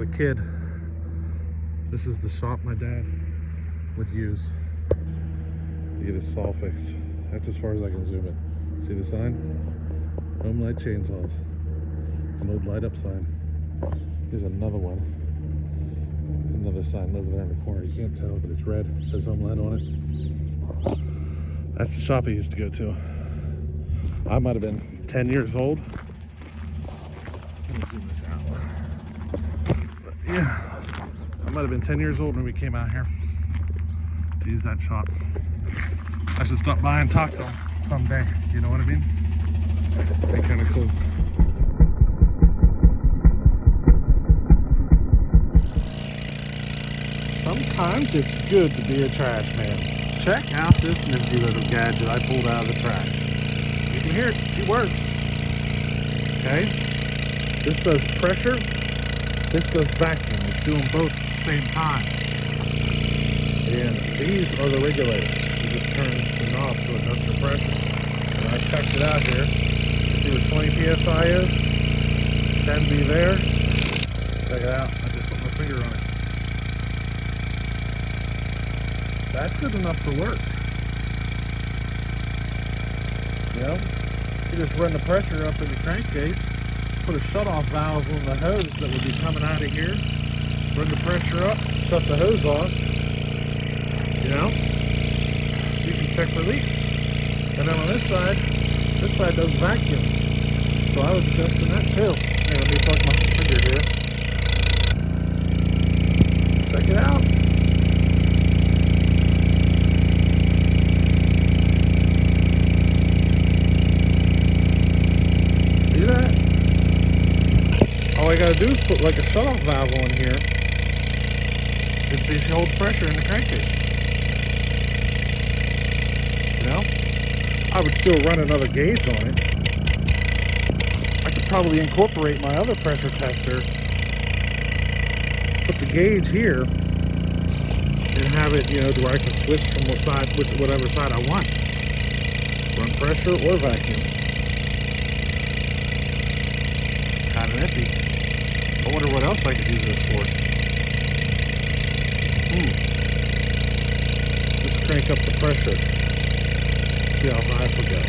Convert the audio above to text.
a kid, this is the shop my dad would use to get his saw fixed. That's as far as I can zoom it. See the sign? Home Light Chainsaws. It's an old light up sign. Here's another one. Another sign over there in the corner. You can't tell, but it's red. It says Home Light on it. That's the shop I used to go to. I might have been 10 years old. Let me zoom this out. But yeah, I might have been 10 years old when we came out here to use that shop. I should stop by and talk to them someday. You know what I mean? They're kind of cool. Sometimes it's good to be a trash man. Check out this nifty little gadget I pulled out of the trash. You can hear it, it works. Okay? This does pressure, this does vacuum. It's doing both at the same time. And these are the regulators. You just turn the knob to adjust the pressure. And I checked it out here. See what 20 psi is? 10 be there. Check it out. I just put my finger on it. That's good enough for work. You know, you just run the pressure up in the crankcase, put a shut-off valve on the hose that would be coming out of here, run the pressure up, shut the hose off. You know, you can check release. And then on this side does vacuum. So I was adjusting that too. Here, let me plug my finger here. Check it out. See that? All I gotta do is put like a shut-off valve on here and see if it holds pressure in the crankcase. You know? I would still run another gauge on it. I could probably incorporate my other pressure tester, put the gauge here, and have it, you know, to where I can switch from whatever side I want. Run pressure or vacuum. Kind of nifty. I wonder what else I could use this for. Let's crank up the pressure. See how high it will go.